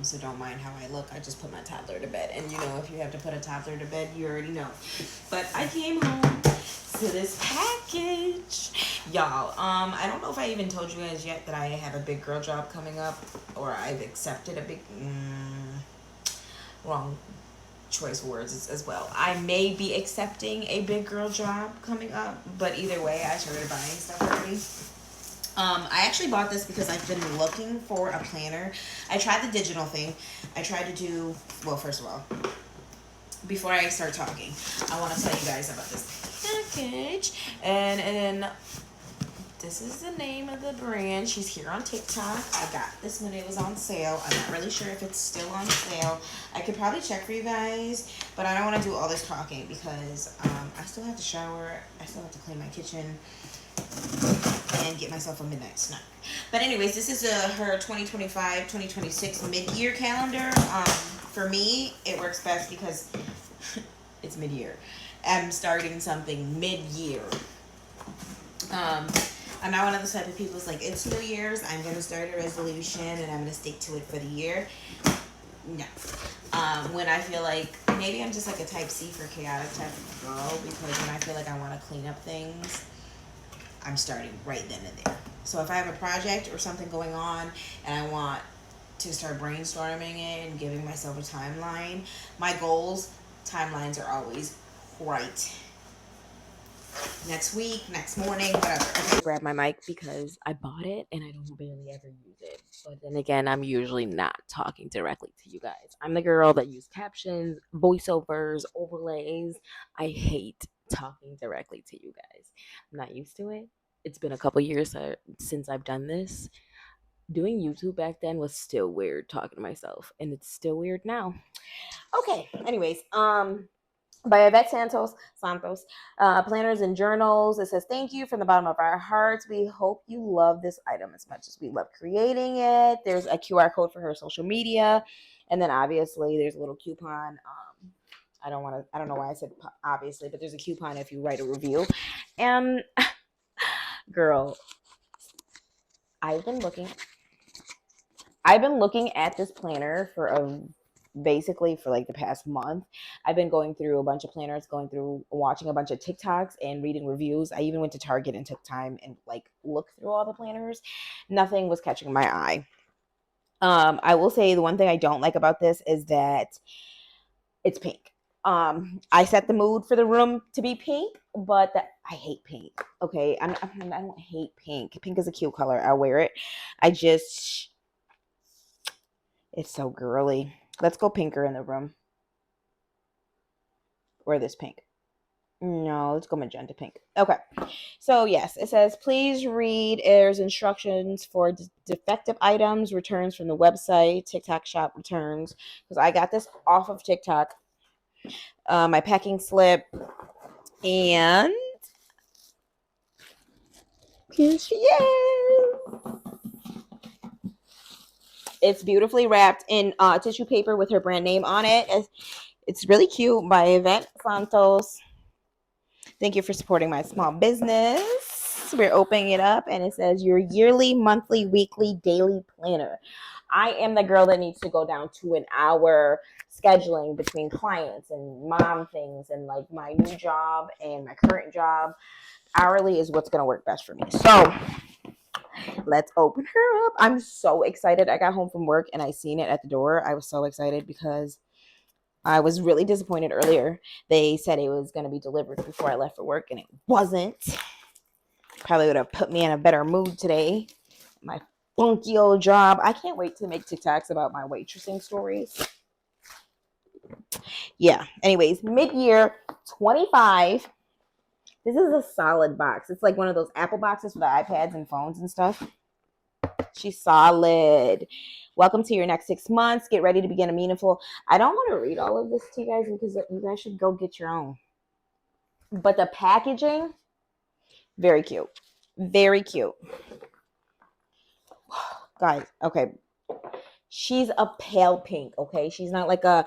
So don't mind how I look. I just put my toddler to bed. And you know, if you have to put a toddler to bed, you already know. But I came home to this package. Y'all, I don't know if I even told you guys yet that I have a big girl job coming up, or I've accepted a big, wrong choice of words as well. I may be accepting a big girl job coming up, but either way, I started buying stuff already. I actually bought this because I've been looking for a planner. I tried the digital thing. I tried to do, well, first of all, before I start talking, I want to tell you guys about this package. And this is the name of the brand. She's here on TikTok. I got this when it was on sale. I'm not really sure if it's still on sale. I could probably check for you guys, but I don't want to do all this talking because I still have to shower. I still have to clean my kitchen and get myself a midnight snack. But anyways, this is her 2025-2026 mid-year calendar. For me, it works best because it's mid-year. I'm starting something mid-year. I'm not one of the type of people who's like, it's New Year's, I'm going to start a resolution and I'm going to stick to it for the year. No. When I feel like, maybe I'm just like a type C for chaotic type of girl, because when I feel like I want to clean up things, I'm starting right then and there. So if I have a project or something going on and I want to start brainstorming it and giving myself a timeline, my goals, timelines are always right. Next week, next morning, whatever. Okay. Grab my mic because I bought it and I don't barely ever use it. But then again, I'm usually not talking directly to you guys. I'm the girl that uses captions, voiceovers, overlays. I hate talking directly to you guys. I'm not used to it. It's been a couple years since I've done this. Doing YouTube back then was still weird talking to myself, and it's still weird now. Okay, anyways, by Yvette Santos, planners and journals. It says, thank you from the bottom of our hearts. We hope you love this item as much as we love creating it. There's a QR code for her social media. And then obviously there's a little coupon. I don't know why I said obviously, but there's a coupon if you write a review. And girl, I've been looking at this planner for basically for like the past month. I've been going through a bunch of planners, watching a bunch of TikToks and reading reviews. I even went to Target and took time and like looked through all the planners. Nothing was catching my eye. I will say the one thing I don't like about this is that it's pink. I set the mood for the room to be pink, but I hate pink. Okay, I don't hate pink. Pink is a cute color. I'll wear it. It's so girly. Let's go pinker in the room. Or this pink. No, let's go magenta pink. Okay. So, yes, it says, please read. There's instructions for defective items, returns from the website, TikTok shop returns. Because I got this off of TikTok. My packing slip. And here she is. It's beautifully wrapped in tissue paper with her brand name on it. It's really cute, by Yvette Santos. Thank you for supporting my small business. We're opening it up and it says your yearly, monthly, weekly, daily planner. I am the girl that needs to go down to an hour scheduling between clients and mom things and like my new job and my current job. Hourly is what's going to work best for me. So let's open her up. I'm so excited. I got home from work and I seen it at the door. I was so excited because I was really disappointed earlier. They said it was going to be delivered before I left for work, and it wasn't. Probably would have put me in a better mood today. My funky old job. I can't wait to make TikToks about my waitressing stories. Yeah. Anyways, mid-year 25. This is a solid box. It's like one of those Apple boxes for the iPads and phones and stuff. She's solid. Welcome to your next 6 months. Get ready to begin a meaningful. I don't want to read all of this to you guys because you guys should go get your own. But the packaging, very cute. Very cute. Guys, okay. She's a pale pink, okay? She's not like a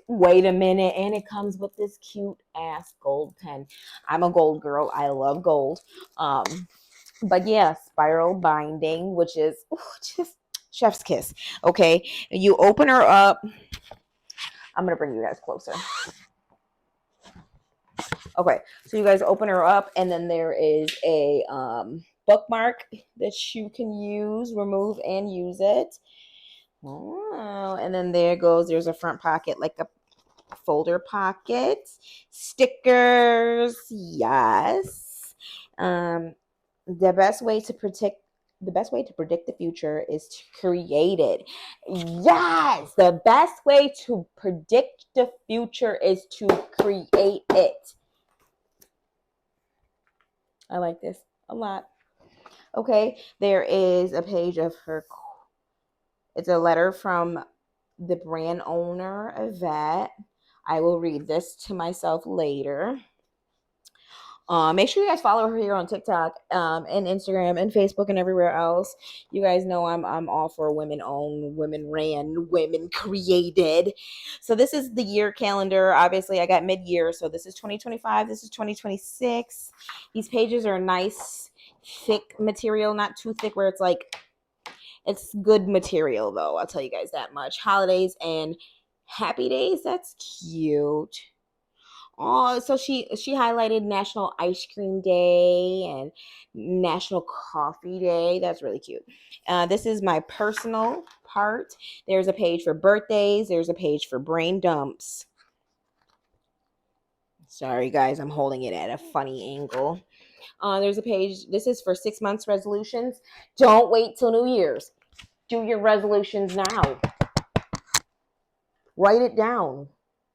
wait a minute, and it comes with this cute ass gold pen. I'm a gold girl. I love gold. But yeah, spiral binding, which is just Chef's kiss. Okay. You open her up. I'm going to bring you guys closer. Okay. So you guys open her up, and then there is a bookmark that you can use, remove, and use it. Oh, and then there's a front pocket, like a folder pocket. Stickers. Yes. The best way to predict the future is to create it. Yes, the best way to predict the future is to create it. I like this a lot. Okay, there is a page of her. It's a letter from the brand owner, Yvette. I will read this to myself later. Make sure you guys follow her here on TikTok, and Instagram and Facebook and everywhere else. You guys know I'm all for women owned, women ran, women created. So this is the year calendar. Obviously, I got mid-year, so this is 2025. This is 2026. These pages are nice, thick material, not too thick where it's like it's good material though. I'll tell you guys that much. Holidays and happy days. That's cute. Oh, so she highlighted National Ice Cream Day and National Coffee Day. That's really cute. This is my personal part. There's a page for birthdays. There's a page for brain dumps. Sorry, guys, I'm holding it at a funny angle. There's a page. This is for 6 months resolutions. Don't wait till New Year's. Do your resolutions now. Write it down.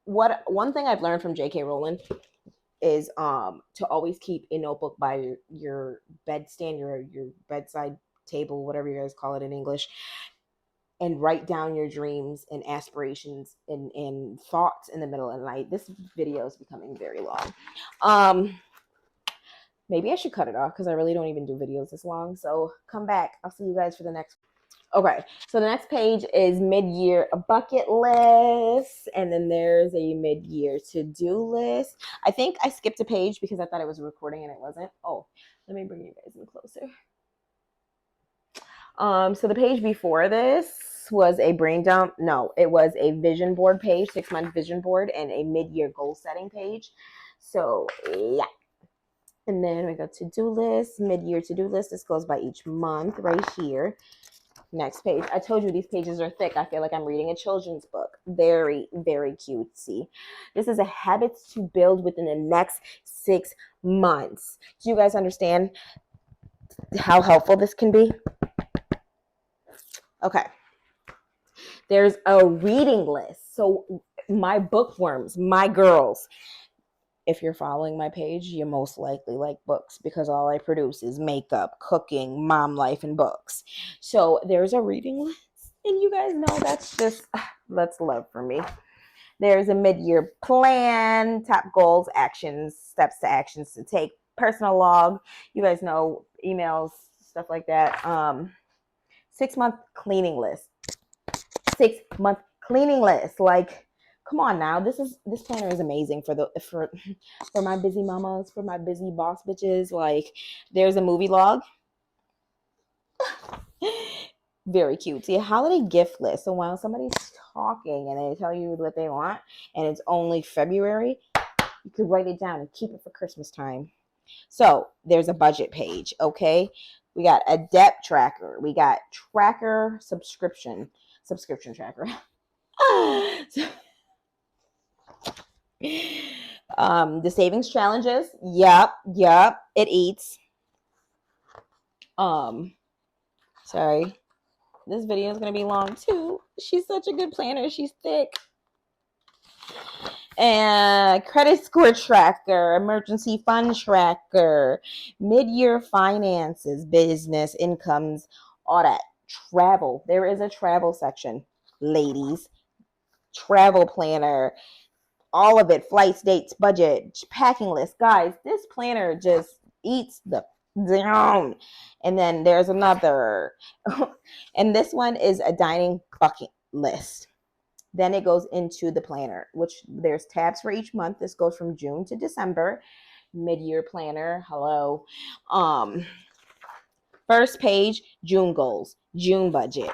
One thing I've learned from J.K. Rowling is to always keep a notebook by your bedstand, your bedside table, whatever you guys call it in English, and write down your dreams and aspirations and thoughts in the middle of the night. This video is becoming very long. Maybe I should cut it off because I really don't even do videos this long. So come back. I'll see you guys for the next. Okay, so the next page is mid-year bucket list, and then there's a mid-year to-do list. I think I skipped a page because I thought it was a recording and it wasn't. Oh, let me bring you guys in closer. So the page before this was a brain dump. No, it was a vision board page, 6-month vision board, and a mid-year goal setting page. So yeah. And then we got to-do list, mid-year to-do list. This goes by each month right here. Next page. I told you these pages are thick. I feel like I'm reading a children's book. Very, very cutesy. This is a habits to build within the next 6 months. Do you guys understand how helpful this can be? Okay. There's a reading list. So my bookworms, my girls, if you're following my page, you most likely like books because all I produce is makeup, cooking, mom life, and books. So there's a reading list. And you guys know that's love for me. There's a mid-year plan, top goals, actions, steps to actions to take, personal log. You guys know emails, stuff like that. 6-month cleaning list. 6-month cleaning list. Like, come on now. This planner is amazing for my busy mamas, for my busy boss bitches. Like, there's a movie log. Very cute. See, a holiday gift list. So while somebody's talking and they tell you what they want and it's only February, you could write it down and keep it for Christmas time. So there's a budget page, okay? We got a debt tracker. We got tracker subscription tracker. The savings challenges. Yep. It eats. Sorry. This video is going to be long too. She's such a good planner. She's thick. And credit score tracker, emergency fund tracker, mid-year finances, business, incomes, all that. Travel. There is a travel section, ladies. Travel planner. All of it. Flights, dates, budget, packing list. Guys, this planner just eats the down. And then there's another. And this one is a dining bucket list. Then it goes into the planner, which there's tabs for each month. This goes from June to December. Mid-year planner. Hello. First page, June goals, June budget.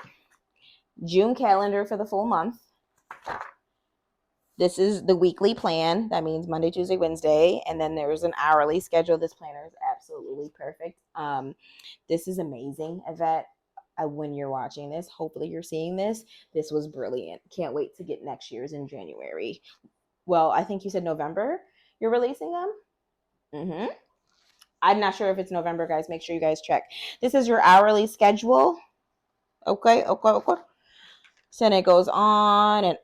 June calendar for the full month. This is the weekly plan. That means Monday, Tuesday, Wednesday. And then there's an hourly schedule. This planner is absolutely perfect. This is amazing, Yvette. When you're watching this, hopefully you're seeing this. This was brilliant. Can't wait to get next year's in January. Well, I think you said November you're releasing them. Mm-hmm. I'm not sure if it's November, guys. Make sure you guys check. This is your hourly schedule. Okay. So then it goes on,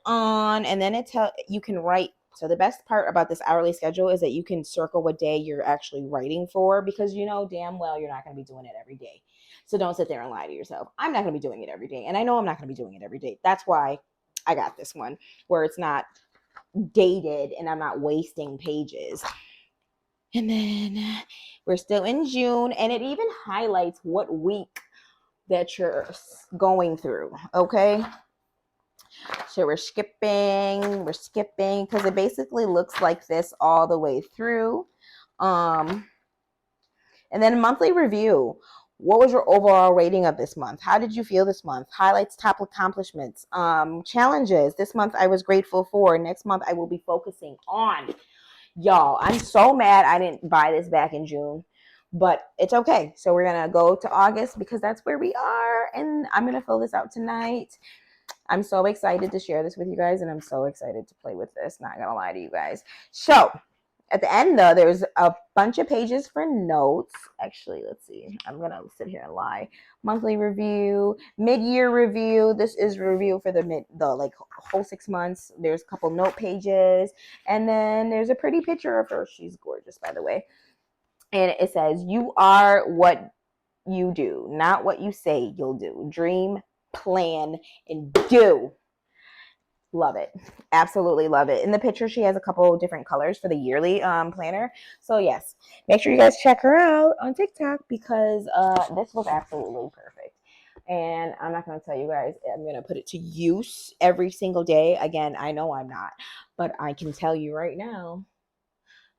and then you can write. So the best part about this hourly schedule is that you can circle what day you're actually writing for, because you know damn well you're not going to be doing it every day. So don't sit there and lie to yourself. I'm not going to be doing it every day, and I know I'm not going to be doing it every day. That's why I got this one where it's not dated and I'm not wasting pages. And then we're still in June, and it even highlights what week that you're going through. Okay. So we're skipping because it basically looks like this all the way through. And then monthly review. What was your overall rating of this month? How did you feel this month? Highlights, top accomplishments, challenges. This month I was grateful for. Next month I will be focusing on. Y'all, I'm so mad I didn't buy this back in June, but it's okay. So we're going to go to August because that's where we are. And I'm going to fill this out tonight. I'm so excited to share this with you guys, and I'm so excited to play with this. Not gonna lie to you guys. So at the end, though, there's a bunch of pages for notes. Actually, let's see. I'm gonna sit here and lie. Monthly review, mid-year review. This is review for the whole 6 months. There's a couple note pages, and then there's a pretty picture of her. She's gorgeous, by the way. And it says, "You are what you do, not what you say you'll do. Dream, plan, and do." Love it. Absolutely love it. In the picture, she has a couple different colors for the yearly planner. So yes, make sure you guys check her out on TikTok because this was absolutely perfect. And I'm not going to tell you guys, I'm going to put it to use every single day. Again, I know I'm not, but I can tell you right now,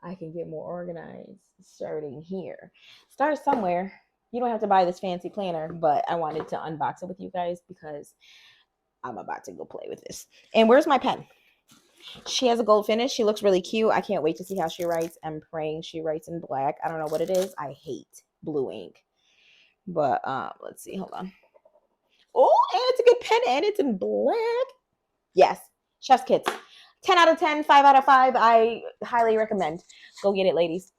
I can get more organized starting here. Start somewhere. You don't have to buy this fancy planner, but I wanted to unbox it with you guys because I'm about to go play with this. And where's my pen? She has a gold finish. She looks really cute. I can't wait to see how she writes. I'm praying she writes in black. I don't know what it is. I hate blue ink. But let's see. Hold on. Oh, and it's a good pen, and it's in black. Yes. Chef's Kiss. 10 out of 10, 5 out of 5. I highly recommend. Go get it, ladies.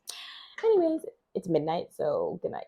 Anyways, it's midnight, so good night.